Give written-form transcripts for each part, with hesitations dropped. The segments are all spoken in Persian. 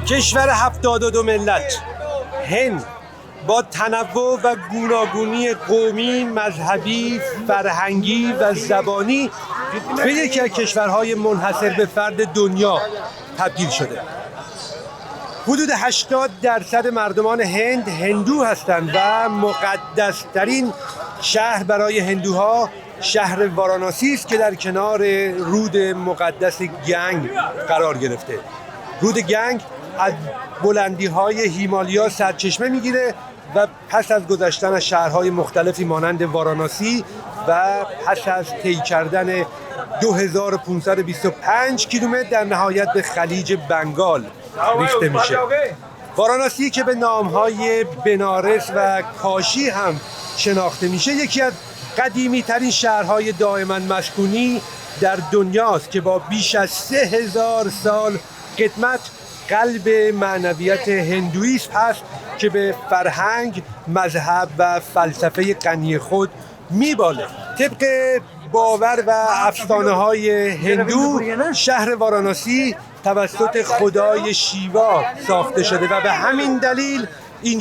کشور 72 ملت هند با تنوع و گوناگونی قومی، مذهبی، فرهنگی و زبانی به یکی از کشورهای منحصر به فرد دنیا تبدیل شده. حدود 80% مردمان هند هندو هستند و مقدس‌ترین شهر برای هندوها شهر واراناسی است که در کنار رود مقدس گنگ قرار گرفته. رود گنگ از بلندی‌های هیمالیا سرچشمه می‌گیره و پس از گذشتن از شهرهای مختلفی مانند واراناسی و پس از طی کردن 2525 کیلومتر در نهایت به خلیج بنگال ریخته میشه. واراناسی که به نام‌های بنارس و کاشی هم شناخته میشه، یکی از قدیمی ترین شهرهای دائما مسکونی در دنیاست که با بیش از 3000 سال قدمت قلب معنویت هندویسم هست که به فرهنگ، مذهب و فلسفه غنی خود میباله. طبق باور و افسانه‌های هندو، شهر واراناسی توسط خدای شیوا ساخته شده و به همین دلیل این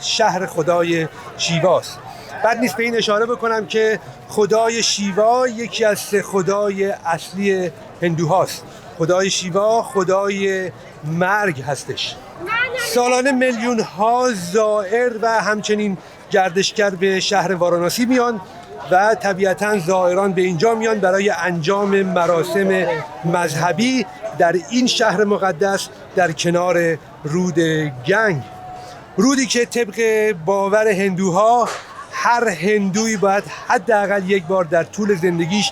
شهر خدای شیواست. بد نیست به این اشاره بکنم که خدای شیوا یکی از 3 خدای اصلی هندوهاست. خدای شیوا خدای مرگ هستش. سالانه میلیون ها زائر و همچنین گردشگر به شهر واراناسی میان و طبیعتاً زائران به اینجا میان برای انجام مراسم مذهبی در این شهر مقدس در کنار رود گنگ. رودی که طبق باور هندوها هر هندویی باید حداقل یک بار در طول زندگیش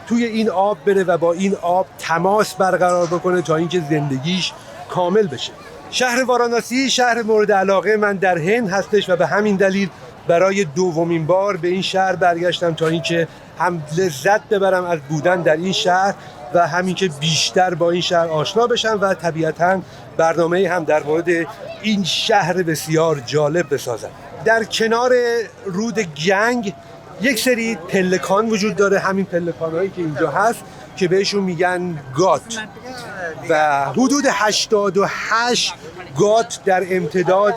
توی این آب بره و با این آب تماس برقرار بکنه تا اینکه زندگیش کامل بشه. شهر واراناسی شهر مورد علاقه من در هند هستش و به همین دلیل برای دومین بار به این شهر برگشتم تا اینکه هم لذت ببرم از بودن در این شهر و همین که بیشتر با این شهر آشنا بشم و طبیعتاً برنامه‌ای هم در مورد این شهر بسیار جالب بسازم. در کنار رود گنگ یک سری پلکان وجود داره، همین پلکان‌هایی که اینجا هست که بهشون میگن گات و حدود 88 گات در امتداد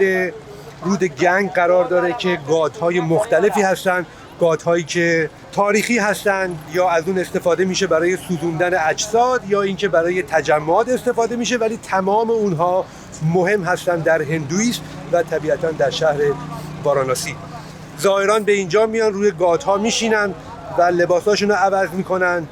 رود گنگ قرار داره که گات‌های مختلفی هستن، گات‌هایی که تاریخی هستن یا از اون استفاده میشه برای سوزوندن اجساد یا اینکه برای تجمعات استفاده میشه، ولی تمام اونها مهم هستن در هندویسم و طبیعتاً در شهر واراناسی. زائران به اینجا میان، روی گات‌ها میشینن و لباساشون رو عوض میکنن،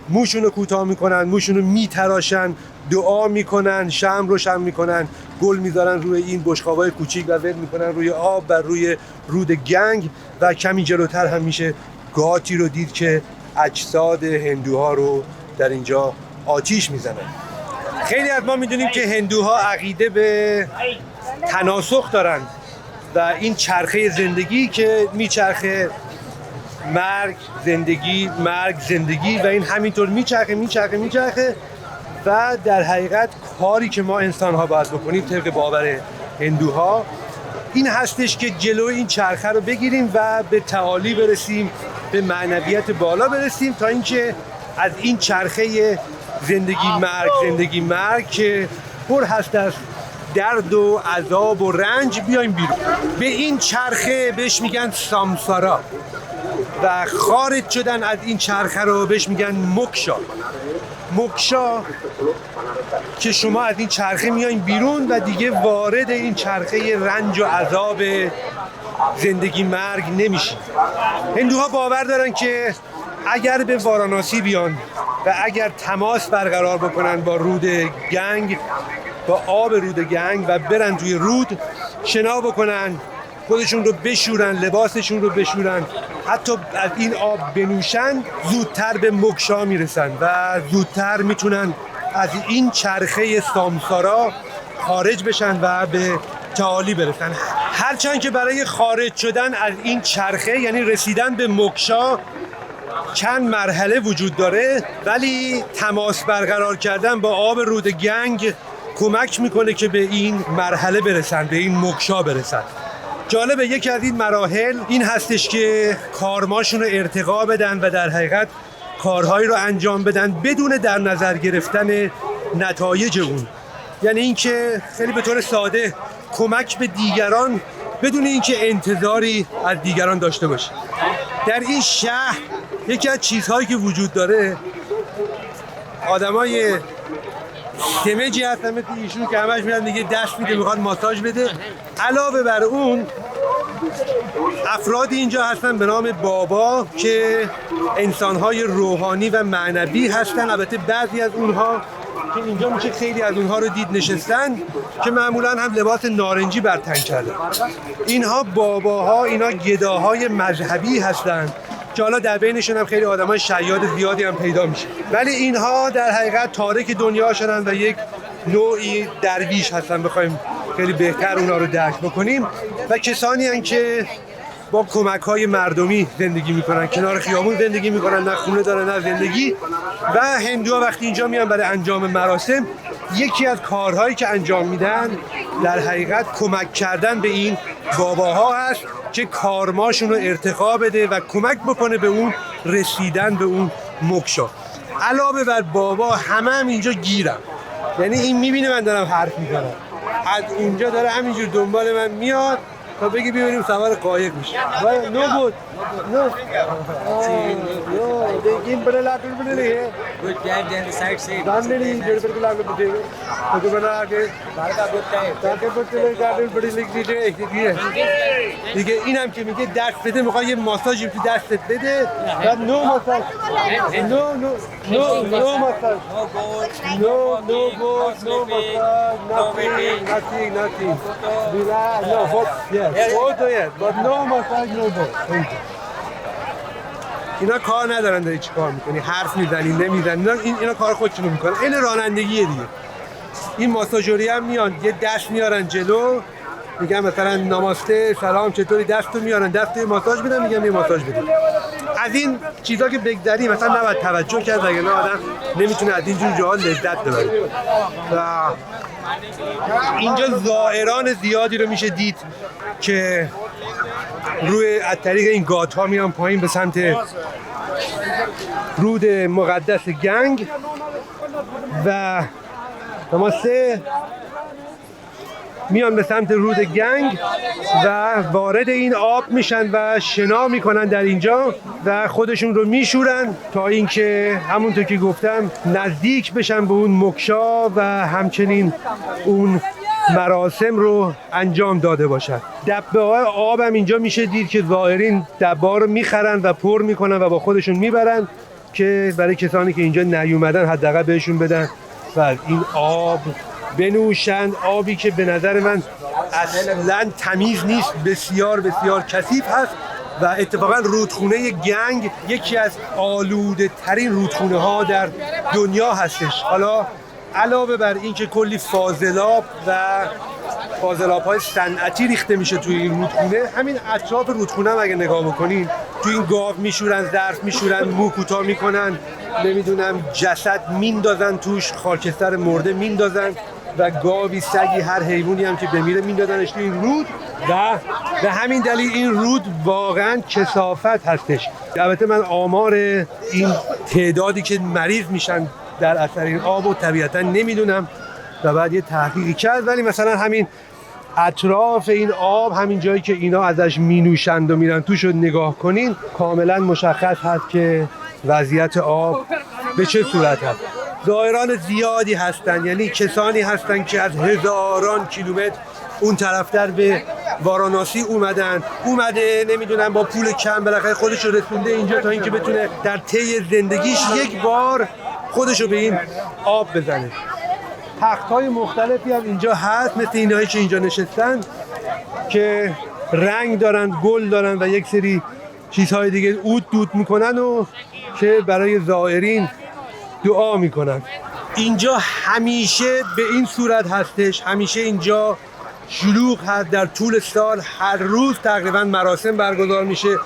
موشون رو کوتاه میکنن، موشون رو میتراشن، دعا میکنن، شمع روشن میکنن، گل میذارن روی این بشقابای کوچیک و ول میکنن روی آب و روی رود گنگ و کمی جلوتر هم میشه گاتی رو دید که اجساد هندوها رو در اینجا آتیش میزنن. خیلی از ما میدونیم که هندوها عقیده به تناسخ دارن و این چرخه زندگی که میچرخه، مرگ زندگی مرگ زندگی و این همینطور میچرخه و در حقیقت کاری که ما انسان ها باید بکنیم طبق باور هندوها این هستش که جلوی این چرخه رو بگیریم و به تعالی برسیم، به معنویت بالا برسیم تا اینکه از این چرخه زندگی مرگ که پر هست از درد و عذاب و رنج بیایم بیرون. به این چرخه بهش میگن سامسارا و خارج شدن از این چرخه رو بهش میگن موکشا که شما از این چرخه میاین بیرون و دیگه وارد این چرخه رنج و عذاب زندگی مرگ نمیشید. هندوها باور دارن که اگر به واراناسی بیان و اگر تماس برقرار بکنن با رود گنگ، با آب رود گنگ و برن توی رود شنا بکنن، خودشون رو بشورن، لباسشون رو بشورن، حتی از این آب بنوشن، زودتر به موکشا میرسن و زودتر میتونن از این چرخه سامسارا خارج بشن و به تعالی برسن. هرچند که برای خارج شدن از این چرخه یعنی رسیدن به موکشا چند مرحله وجود داره، ولی تماس برقرار کردن با آب رود گنگ کمک میکنه که به این مرحله برسن، به این موکشا برسن. جالبه یکی از این مراحل این هستش که کارماشون رو ارتقا بدن و در حقیقت کارهایی رو انجام بدن بدون در نظر گرفتن نتایج اون. یعنی اینکه خیلی به طور ساده کمک به دیگران بدون اینکه انتظاری از دیگران داشته باشه. در این شهر یکی از چیزهایی که وجود داره، آدمای سمجی هستن مثل ایشون که همش میاد میگه دست میده میخواد ماساژ بده. علاوه بر اون افرادی اینجا هستن به نام بابا که انسانهای روحانی و معنوی هستن. البته بعضی از اونها که اینجا میشه خیلی از اونها رو دید نشستن که معمولا هم لباس نارنجی بر تن کرده. اینها باباها، اینا گداهای مذهبی هستن که حالا در بینشون هم خیلی آدمای شیاد زیادی هم پیدا میشه، ولی اینها در حقیقت تارک دنیا شدن و یک نوعی درویش هستن، بخوایم خیلی بهتر اونا رو درک بکنیم، و کسانی هستن که با کمک‌های مردمی زندگی میکنن، کنار خیابون زندگی میکنن، نه خونه دارن نه زندگی. و هندوها وقتی اینجا میان برای انجام مراسم، یکی از کارهایی که انجام میدن در حقیقت کمک کردن به این باباها هست که کارماشون رو ارتقا بده و کمک بکنه به اون رسیدن به اون موکشا. علاوه بر بابا هم اینجا گیرم، یعنی این میبینه من دارم حرف میزنم، از اونجا داره همینجور دنبال من میاد تا بگی بیاریم سوار قایق میشه. نو بود نو دیگین بره لاکل بره Good time then the side seat. دان نہیں جڑ پر لاکل بده تو بنا کے Barka good time. تاکہ بچے گاڑی بڑی لکھ دیجیے دیگه اینم که میگه دست بده، میخواد یه ماساژی تو دستت بده و نو ماساژ نو نو نو نو ماساژ No gold. نو ماساژ nothing no hope yes photo yes but no massage no go. اینا کار ندارن داری چی کار میکنی، حرف میزنی نمیزنی، اینا کار خودشونو میکنن. این رانندگیه دیگه. این ماساژوری هم میان یه دست میارن جلو، میگن مثلا نماسته سلام چطوری، دستو میارن دستو ماساژ میدن، میگن یه ماساژ بده. از این چیزا که بگذری مثلا نباید توجه کرد، اگه نه آدم نمیتونه از اینجور جاها لذت ببره. و اینجا زائران زیادی رو میشه دید که روی از طریق این گات ها میان پایین به سمت رود مقدس گنگ و نماسته، میان به سمت رود گنگ و وارد این آب میشن و شنا میکنن در اینجا و خودشون رو میشورن تا اینکه همونطور که گفتم نزدیک بشن به اون موکشا و همچنین اون مراسم رو انجام داده باشن. دبه های آب هم اینجا میشه دید که زائرین دبه ها رو میخرن و پر میکنن و با خودشون میبرن که برای کسانی که اینجا نیومدن حداقل بهشون بدن و از این آب بنوشند. آبی که به نظر من اصلا تمیز نیست، بسیار بسیار کثیف هست و اتفاقا رودخونه گنگ یکی از آلوده ترین رودخونه ها در دنیا هستش. حالا علاوه بر این که کلی فاضلاب و فاضلاب های صنعتی ریخته میشه توی این رودخونه، همین اطراف رودخونه هم اگه نگاه بکنین توی این گاو میشورن، ظرف میشورن، مو کوتاه میکنن، نمیدونم جسد میندازن توش، خاکستر مرده میندازن و گاوی، سگی، هر حیوانی هم که بمیره میندازنش توی این رود و به همین دلیل این رود واقعا کثافت هستش. البته من آمار این تعدادی که مریض میشن در اثر این آب و طبیعتا نمیدونم و بعد یه تحقیقی کرد، ولی مثلا همین اطراف این آب، همین جایی که اینا ازش مینوشند و میرن توش رو نگاه کنین کاملا مشخص هست که وضعیت آب به چه صورت هست. زائران زیادی هستن، یعنی کسانی هستن که از هزاران کیلومتر اون طرفتر به واراناسی اومده نمیدونم با پول کم بالاخره خودش رو رسونده اینجا تا اینکه بتونه در طی زندگیش یک بار خودش رو به این آب بزنه. تخت‌های مختلفی هم اینجا هست مثل اینایی که اینجا نشستن که رنگ دارن، گل دارن و یک سری چیزهای دیگه عود دود میکنن و که برای زائرین دعا میکنن. اینجا همیشه به این صورت هستش، همیشه اینجا شلوغ هست. در طول سال هر روز تقریبا مراسم برگزار میشه،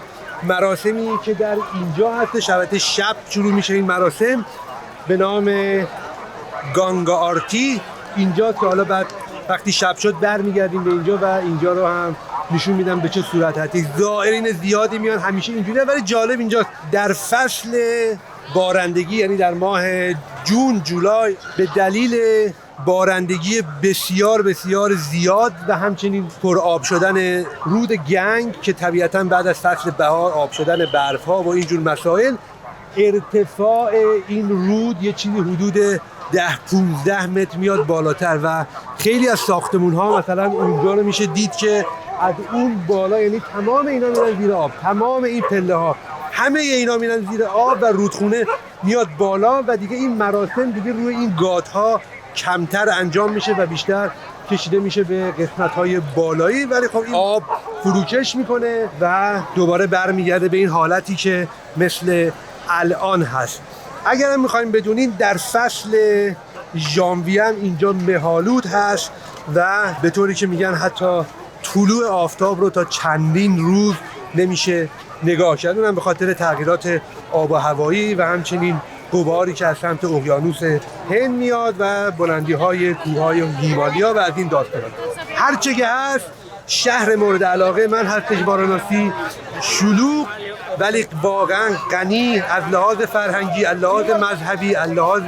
مراسمی که در اینجا هستش. البته شب شروع میشه این مراسم به نام گانگا آرتی اینجا که حالا بعد وقتی شب شد برمیگردیم به اینجا و اینجا رو هم نشون میدم به چه صورت هست. زائرین زیادی میان، همیشه اینجوریه. ولی جالب اینجاست در فصل بارندگی، یعنی در ماه جون جولای، به دلیل بارندگی بسیار بسیار زیاد و همچنین پر آب شدن رود گنگ که طبیعتاً بعد از فصل بهار آب شدن برف‌ها و اینجور مسائل، ارتفاع این رود یه چیزی حدود 10-15 متر میاد بالاتر و خیلی از ساختمون‌ها مثلا اونجا رو میشه دید که از اون بالا، یعنی تمام اینا میرن زیر آب، تمام این پله‌ها همه اینا میرن زیر آب و رودخونه میاد بالا و دیگه این مراسم دیگه روی این گات‌ها کمتر انجام میشه و بیشتر کشیده میشه به قسمت‌های بالایی، ولی خب این آب فروکش میکنه و دوباره برمیگرده به این حالتی که مثل الان هست. اگر هم میخوایم بدونین در فصل ژانویه هم اینجا مه‌آلود هست و به طوری که میگن حتی طلوع آفتاب رو تا چندین روز نمیشه نگاه کرد، اونم به خاطر تغییرات آب و هوایی و همچنین غباری که از سمت اقیانوس هند میاد و بلندی‌های کوه‌های هیمالیا و از این داستانات. هر چه که هست شهر مورد علاقه من هستش واراناسی، شلوغ ولی واقعا غنی از لحاظ فرهنگی، از لحاظ مذهبی، از لحاظ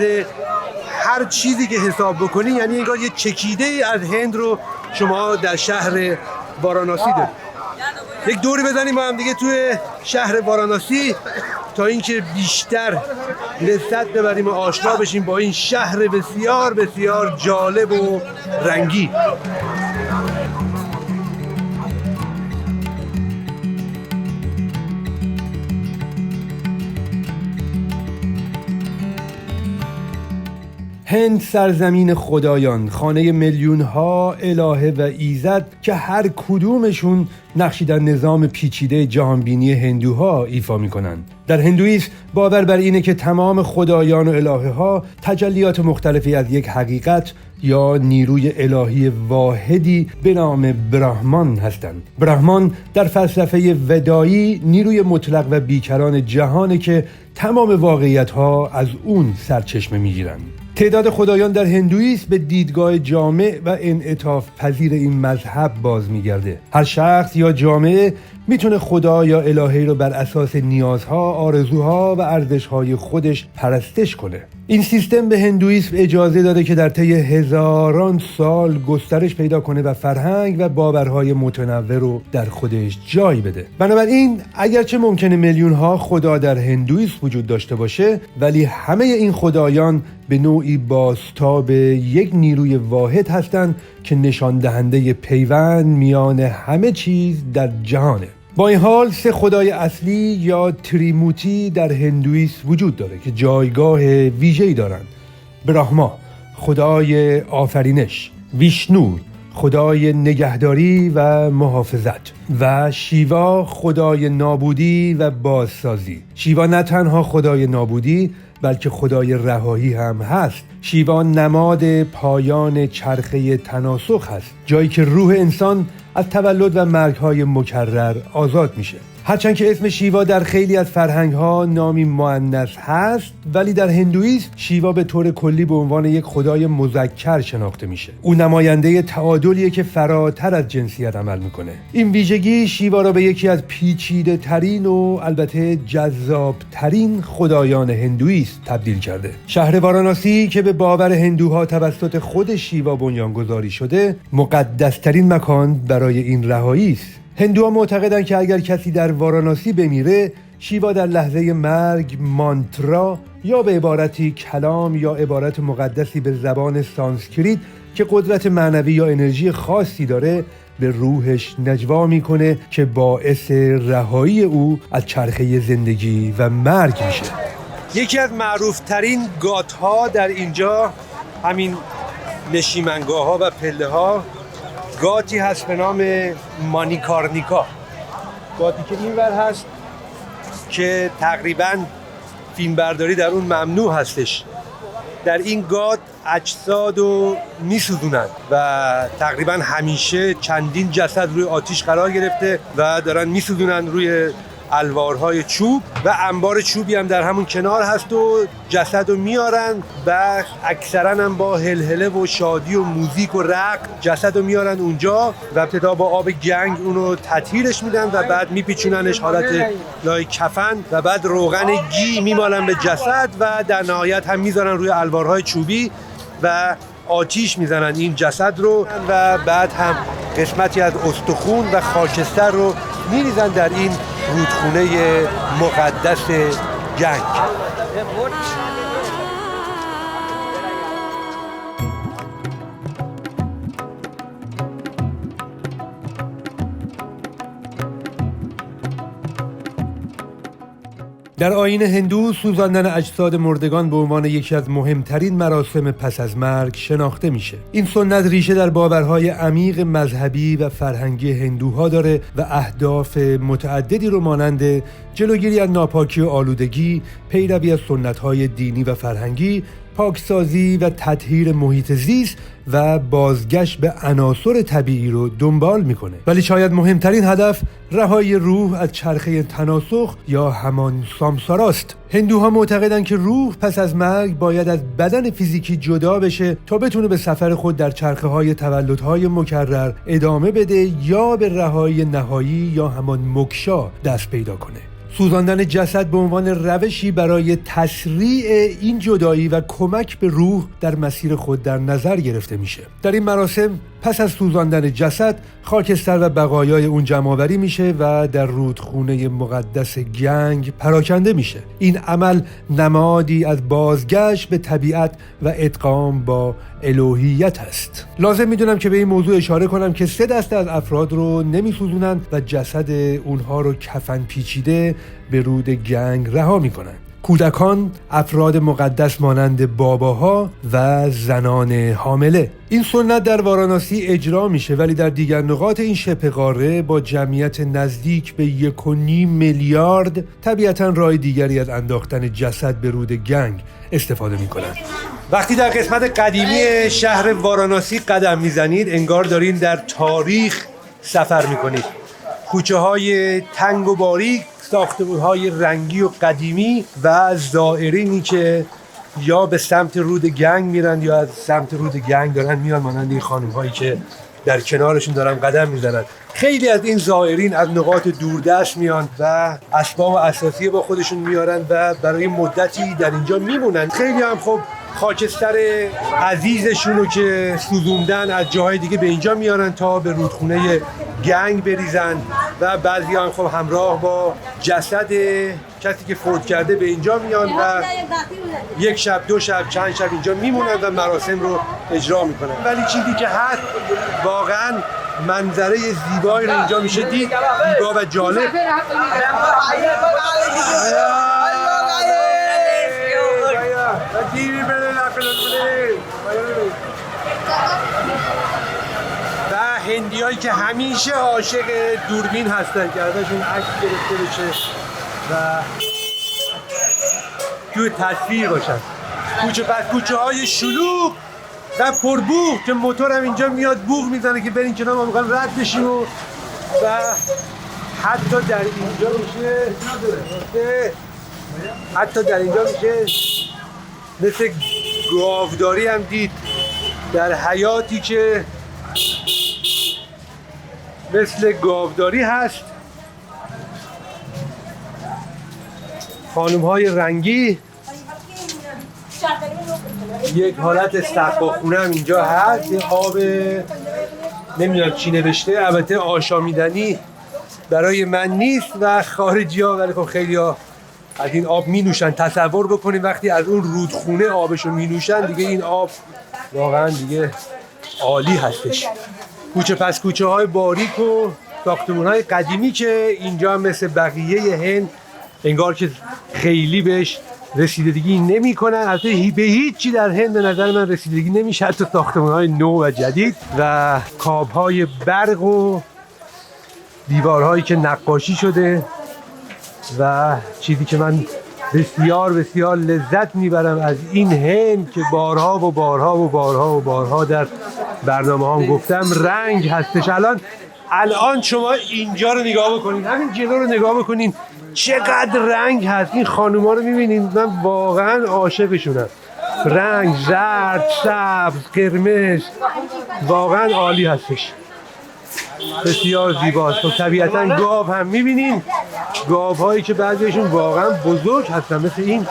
هر چیزی که حساب بکنی، یعنی انگار یه چکیده ای از هند رو شما در شهر واراناسی دارید. یک دوری بزنیم با هم دیگه توی شهر واراناسی تا اینکه بیشتر لذت ببریم و آشنا بشیم با این شهر بسیار بسیار جالب و رنگی. هند سرزمین خدایان، خانه میلیون ها الهه و ایزد که هر کدومشون نقشی در نظام پیچیده جهانبینی هندوها ایفا میکنند. در هندویسم باور بر اینه که تمام خدایان و الهه ها تجلیات مختلفی از یک حقیقت یا نیروی الهی واحدی به نام براهمان هستند. براهمان در فلسفه ودایی نیروی مطلق و بیکران جهانه که تمام واقعیت ها از اون سرچشمه میگیرند. تعداد خدایان در هندویسم به دیدگاه جامع و انعطاف پذیر این مذهب باز میگرده. هر شخص یا جامعه میتونه خدا یا الهه‌ای رو بر اساس نیازها، آرزوها و ارزش‌های خودش پرستش کنه. این سیستم به هندویسم اجازه داده که در طی هزاران سال گسترش پیدا کنه و فرهنگ و باورهای متنوع رو در خودش جای بده. بنابراین اگرچه ممکنه میلیون‌ها خدا در هندویسم وجود داشته باشه، ولی همه این خدایان به نوعی بازتاب یک نیروی واحد هستند که نشان دهنده پیوند میان همه چیز در جهانه. با این حال 3 خدای اصلی یا تریموتی در هندویسم وجود داره که جایگاه ویژه‌ای دارند. براهما، خدای آفرینش، ویشنو، خدای نگهداری و محافظت و شیوا، خدای نابودی و بازسازی. شیوا نه تنها خدای نابودی بلکه خدای رهایی هم هست. شیوا نماد پایان چرخه تناسخ هست، جایی که روح انسان از تولد و مرگ‌های مکرر آزاد میشه. هرچند که اسم شیوا در خیلی از فرهنگ‌ها نامی مؤنث هست، ولی در هندویسم شیوا به طور کلی به عنوان یک خدای مذکر شناخته میشه. او نماینده تعادلیه که فراتر از جنسیت عمل میکنه. این ویژگی شیوا را به یکی از پیچیده ترین و البته جذاب ترین خدایان هندویسم تبدیل کرده. شهر واراناسی که به باور هندوها توسط خود شیوا بنیانگذاری شده، مقدس‌ترین مکان برای این رهایی است. هندوها معتقدند که اگر کسی در واراناسی بمیره، شیوا در لحظه مرگ مانترا یا به عبارتی کلام یا عبارت مقدسی به زبان سانسکریت که قدرت معنوی یا انرژی خاصی داره به روحش نجوا میکنه که باعث رهایی او از چرخه زندگی و مرگ میشه. یکی از معروفترین گات‌ها در اینجا، همین نشیمنگاه‌ها و پله‌ها، گاتی هست به نام مانیکارنیکا. گاتی که اینور هست که تقریباً فیلمبرداری در اون ممنوع هستش. در این گات اجساد رو میسوزونن و تقریباً همیشه چندین جسد روی آتیش قرار گرفته و دارن میسوزونن روی الوارهای چوب و انبار چوبی هم در همون کنار هست و جسد رو میارن و اکثرا هم با هلهله و شادی و موزیک و رقص جسد رو میارن اونجا و ابتدا با آب گنگ اونو تطهیرش میدن و بعد میپیچوننش حالت لای کفن و بعد روغن گی میمالن به جسد و در نهایت هم میذارن روی الوارهای چوبی و آتیش میزنن این جسد رو و بعد هم قسمتی از استخون و خاکستر رو میریزن در این رودخونه مقدس گنگ. در آیین هندو سوزاندن اجساد مردگان به عنوان یکی از مهمترین مراسم پس از مرگ شناخته میشه. این سنت ریشه در باورهای عمیق مذهبی و فرهنگی هندوها داره و اهداف متعددی رو مانند جلوگیری از ناپاکی و آلودگی، پیروی از سنت‌های دینی و فرهنگی، پاکسازی و تطهیر محیط زیست و بازگشت به عناصر طبیعی رو دنبال میکنه. ولی شاید مهمترین هدف رهایی روح از چرخه تناسخ یا همان سامساراست. هندوها معتقدند که روح پس از مرگ باید از بدن فیزیکی جدا بشه تا بتونه به سفر خود در چرخه های تولدهای مکرر ادامه بده یا به رهایی نهایی یا همان موکشا دست پیدا کنه. سوزاندن جسد به عنوان روشی برای تسریع این جدایی و کمک به روح در مسیر خود در نظر گرفته میشه. در این مراسم پس از سوزاندن جسد خاکستر و بقایای اون جمع‌آوری میشه و در رودخونه مقدس گنگ پراکنده میشه. این عمل نمادی از بازگشت به طبیعت و ادغام با الوهیت است. لازم میدونم که به این موضوع اشاره کنم که 3 دسته از افراد رو نمیسوزونن و جسد اونها رو کفن پیچیده به رود گنگ رها میکنن. کودکان، افراد مقدس مانند باباها و زنان حامله. این سنت در واراناسی اجرا میشه ولی در دیگر نقاط این شبه قاره با جمعیت نزدیک به 1.5 میلیارد طبیعتاً راه دیگری از انداختن جسد به رود گنگ استفاده میکنن. وقتی در قسمت قدیمی شهر واراناسی قدم میزنید انگار دارین در تاریخ سفر میکنید. کوچه های تنگ و باریک، ساختمان‌های رنگی و قدیمی و زائرینی که یا به سمت رود گنگ میرن یا از سمت رود گنگ دارن میان، مانند این خانم‌هایی که در کنارشون دارن قدم میزنن. خیلی از این زائرین از نقاط دوردست میان و اسباب اساسی با خودشون میارن و برای مدتی در اینجا میمونن. خیلی هم خب خاکستر عزیزشون رو که سوزوندن از جاهای دیگه به اینجا میارن تا به رودخونه گنگ بریزن و بعضی هم خب همراه با جسد کسی که فوت کرده به اینجا میان و 1 شب 2 شب چند شب اینجا میمونن و مراسم رو اجرا میکنن. ولی چیزی که هست واقعا منظره زیبایی رو اینجا میشه دید، زیبا و جالب. و هندیایی که همیشه عاشق دوربین هستن که ازشون عکس گرفته بشه و توی تصویر باشن. کوچه های شلوغ و پربوغ که موتور هم اینجا میاد بوغ میزنه که برین کنار ما میخوایم رد بشیم و حتی در اینجا میشه مثل گاوداری هم دید در حیاتی که مثل گاوداری هست. خانم‌های رنگی، یک حالت سقاخونه هم اینجا هست. یه آب نمیدونم چی نوشته، البته آشامیدنی برای من نیست و خارجی ها ولی خب خیلی ها از این آب می نوشن. تصور بکنید وقتی از اون رودخونه آبشو می نوشن دیگه این آب واقعا دیگه عالی هستش. کوچه های باریک و ساختمون های قدیمی که اینجا مثل بقیه هند انگار که خیلی بهش رسیدگی نمی کنن. البته به هیچی در هند به نظر من رسیدگی نمیشه، حتی ساختمان های نو و جدید و کاب های برق و دیوارهایی که نقاشی شده و چیزی که من بسیار بسیار لذت میبرم از این هند که بارها در برنامه هم گفتم رنگ هستش. الان شما اینجا رو نگاه بکنین، همین جلو رو نگاه بکنین چقدر رنگ هست. این خانوما رو میبینین، من واقعا عاشقشونم. رنگ زرد، سبز، قرمز، واقعا عالی هستش، بسیار زیباست. و طبیعتا گاو هم میبینین، گاو هایی که بعضیشون واقعا بزرگ هستن مثل این.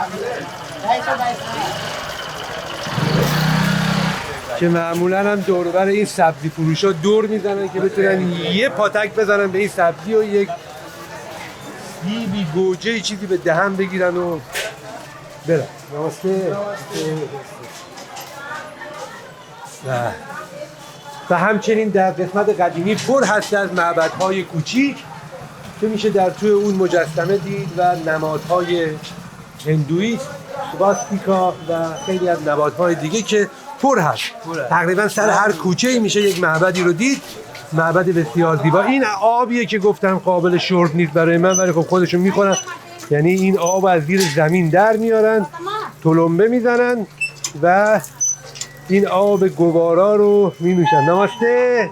که معمولا هم دور و بر این سبزی فروش ها دور میزنن که بتونن یه پاتک بزنن به این سبزی و یک سیبی گوجه چیزی به دهن بگیرن و برن. نماسته. و همچنین در قسمت قدیمی پر هست از معبدهای کوچیک که میشه در توی اون مجسمه دید و نمادهای هندویست، سواستیکا و خیلی از نمادهای دیگه که پر هست. تقریبا سر هر کوچه‌ای میشه یک معبدی رو دید. معبد بسیار زیبا. این آبیه که گفتم قابل شرب نیست برای من، ولی خب خودشون میخورن. یعنی این آب از زیر زمین در میارن، تلمبه میزنن و این آب گوارا رو می‌نوشن. نماسته.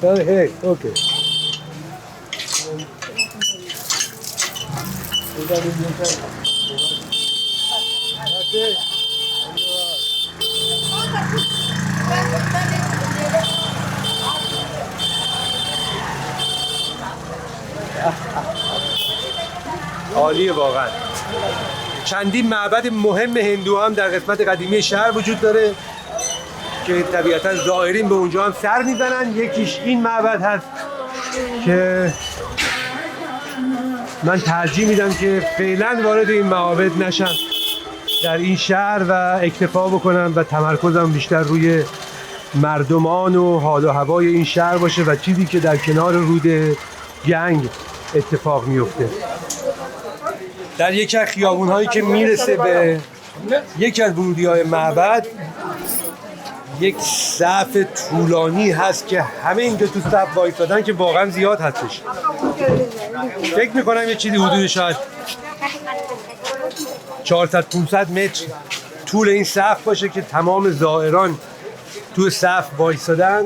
هی اوکی. عالیه واقعا. چندین معبد مهم هندو هم در قسمت قدیمی شهر وجود داره که طبیعتا زائرین به اونجا هم سر میزنن. یکیش این معبد هست که من ترجیح میدم که فعلا وارد این معابد نشم در این شهر و اکتفا بکنم و تمرکزم بیشتر روی مردمان و حال و هوای این شهر باشه و چیزی که در کنار رود گنگ اتفاق میفته. در یکی از خیابون‌هایی که میرسه به یکی از ورودی‌های معبد یک صف طولانی هست که همه اینجا تو صف وایسادن که واقعا زیاد هستش. فکر میکنم یه چیزی حدود شاید 400-500 متر طول این صف باشه که تمام زائران تو صف وایسادن.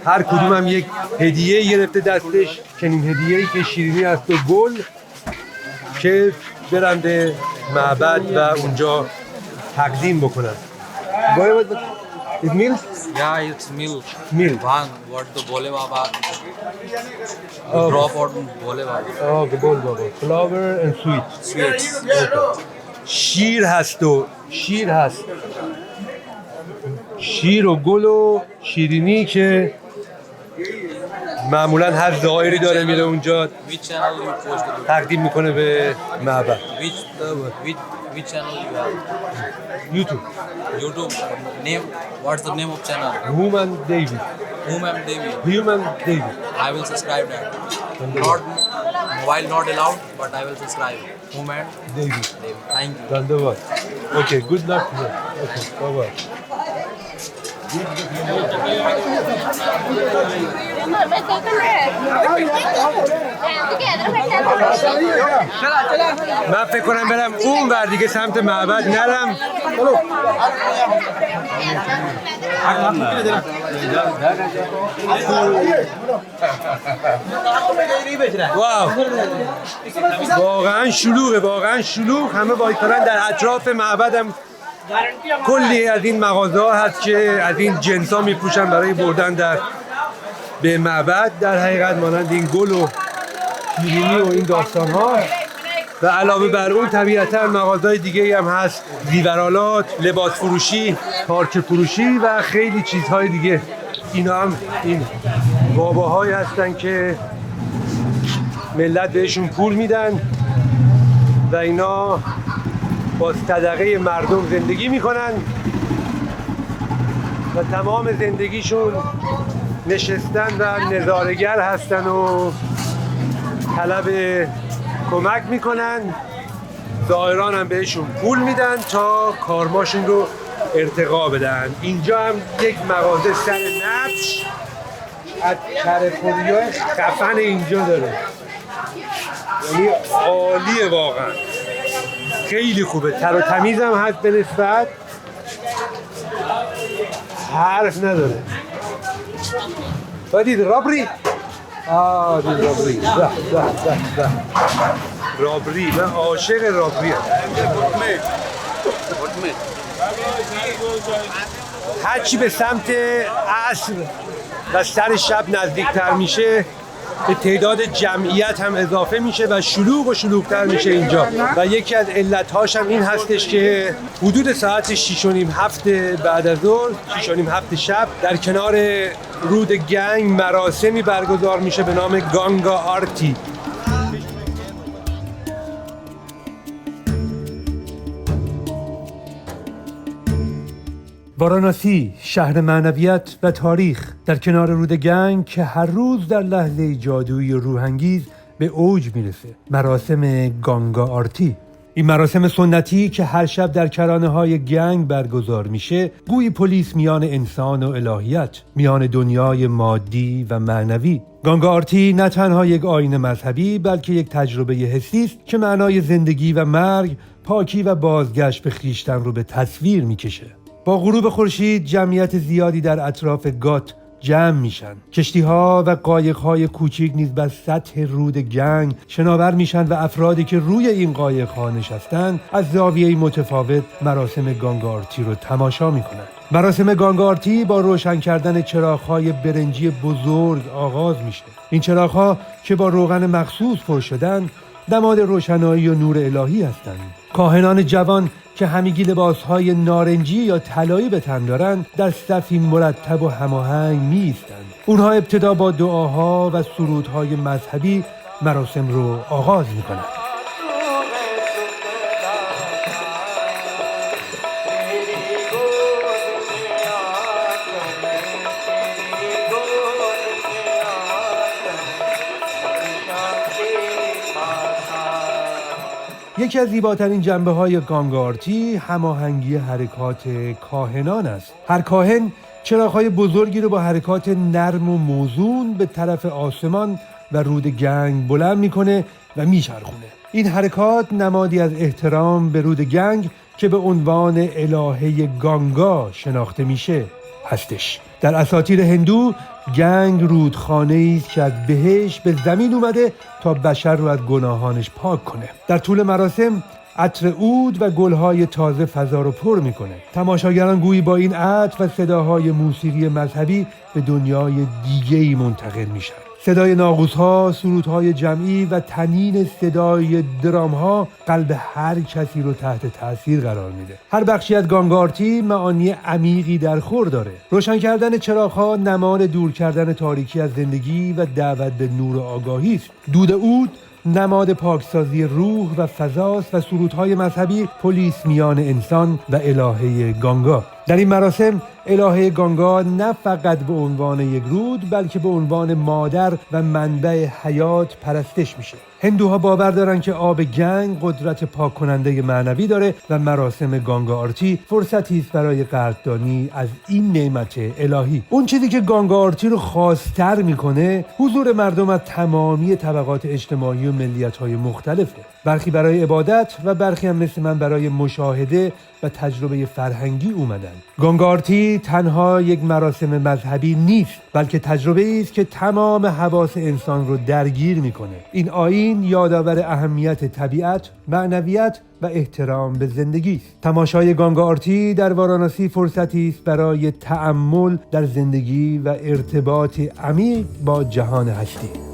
هر کدوم هم یک هدیه گرفته دستش، چنین هدیه‌ای که شیرینی است و گل که برن به معبد و اونجا تقدیم بکنن. It's milk? Yeah, it's milk. Milk. Bhang, what the Bole Baba. Oh. Drop out Bole Baba. Oh, the bol baba. Flower and sweet. Sweets. شیر هست و شیر هست. شیر و گل و شیرینی که معمولا هر زائری داره میره اونجا Which channel you post? تقدیم میکنه به معبد. Which channel you have? یوتیوب. YouTube. Name. What's the name of channel? هومن دیوید. Humam Devi. هیومن دیوید. I will subscribe that. Not mobile not allowed, but I will subscribe. Humam دیوید. Devi. Thank you. زنده باد. اوکی گود لک. اوکی بابا. من فکر کنم برم اون ور دیگه سمت معبد نرم. واو واقعا شلوغه، واقعا شلوغ. همه وایسادن در اطراف معبدم. کلی از این مغازه هست که از این جنس ها میپوشن برای بردن در به معبد. در حقیقت مانند این گل و شیرینی و این داستان ها و علاوه بر اون طبیعتا مغازه دیگه هم هست، زیورالات، لباس فروشی، پارچه فروشی و خیلی چیزهای دیگه. اینا هم این باباهایی هستن که ملت بهشون پول میدن و اینا با صدقه مردم زندگی میکنن و تمام زندگیشون نشستن و نظاره‌گر هستن و طلب کمک میکنن. زائران هم بهشون پول میدن تا کارماشون رو ارتقا بدن. اینجا هم یک مغازه سر نبش از کره‌خوری‌های خفن اینجا داره. یعنی عالیه واقعا، خیلی خوبه. تر و تمیز هم هست به نسبت، حرف نداره. و دید رابری دید رابری ده رابری. من عاشق رابری هم. هرچی به سمت عصر و سر شب نزدیکتر میشه به تعداد جمعیت هم اضافه میشه و شلوغ و شلوغ‌تر میشه اینجا و یکی از علت‌هاش هم این هستش که حدود ساعت 6:30-7 بعد از ظهر 6:30-7 شب در کنار رود گنگ مراسمی برگزار میشه به نام گانگا آرتی. واراناسی، شهر معنویت و تاریخ در کنار رود گنگ که هر روز در لحظه جادویی و روح‌انگیز به اوج میرسه. مراسم گانگا آرتی. این مراسم سنتی که هر شب در کرانه‌های گنگ برگزار میشه، گویی پلیس میان انسان و الهیت، میان دنیای مادی و معنوی. گانگا آرتی نه تنها یک آیین مذهبی بلکه یک تجربه حسی است که معنای زندگی و مرگ، پاکی و بازگشت به خویشتن رو به تصویر میکشه. با غروب خورشید جمعیت زیادی در اطراف گات جمع میشن. کشتی‌ها و قایق‌های کوچیک نیز بر سطح رود گنگ شناور میشن و افرادی که روی این قایق‌ها نشستن از زاویه‌ای متفاوت مراسم گانگا آرتی رو تماشا میکنن. مراسم گانگا آرتی با روشن کردن چراغ‌های برنجی بزرگ آغاز میشه. این چراغ‌ها که با روغن مخصوص پر شدن نماد روشنایی و نور الهی هستند. کاهنان جوان که همگی لباسهای نارنجی یا طلایی به تن دارند در صفی مرتب و هماهنگ می‌ایستند. اونها ابتدا با دعاها و سرودهای مذهبی مراسم رو آغاز می‌کنند. یکی از زیباترین جنبه‌های گانگا آرتی هماهنگی حرکات کاهنان است. هر کاهن چراغ‌های بزرگی رو با حرکات نرم و موزون به طرف آسمان و رود گنگ بلند می‌کنه و می‌چرخونه. این حرکات نمادی از احترام به رود گنگ که به عنوان الهه گانگا شناخته میشه هستش. در اساطیر هندو گنگ رودخانه‌ای است که از بهشت به زمین اومده تا بشر رو از گناهانش پاک کنه. در طول مراسم عطر عود و گل‌های تازه فضا رو پر میکنه. تماشاگران گویی با این عطر و صداهای موسیقی مذهبی به دنیای دیگه‌ای منتقل میشن. صدای ناقوس‌ها، سرودهای جمعی و طنین صدای درام‌ها قلب هر کسی رو تحت تاثیر قرار میده. هر بخشی از گانگا آرتی معانی عمیقی در خور داره. روشن کردن چراغ‌ها نماد دور کردن تاریکی از زندگی و دعوت به نور و آگاهی است. دود عود نماد پاکسازی روح و فضاست و سرودهای مذهبی پلیس میان انسان و الهه گانگا. در این مراسم الهه گانگا نه فقط به عنوان یک رود بلکه به عنوان مادر و منبع حیات پرستش میشه. هندوها باور دارن که آب گنگ قدرت پاک کننده معنوی داره و مراسم گانگا آرتی فرصتی است برای قدردانی از این نعمت الهی. اون چیزی که گانگا آرتی رو خاص‌تر میکنه حضور مردم از تمامی طبقات اجتماعی و ملیت‌های مختلفه. برخی برای عبادت و برخی هم مثل من برای مشاهده و تجربه فرهنگی اومدن. گانگا آرتی تنها یک مراسم مذهبی نیست بلکه تجربه است که تمام حواس انسان رو درگیر میکنه. این آیین یادآور اهمیت طبیعت، معنویت و احترام به زندگی است. تماشای گانگا آرتی در واراناسی فرصتی است برای تأمل در زندگی و ارتباط عمیق با جهان هستی.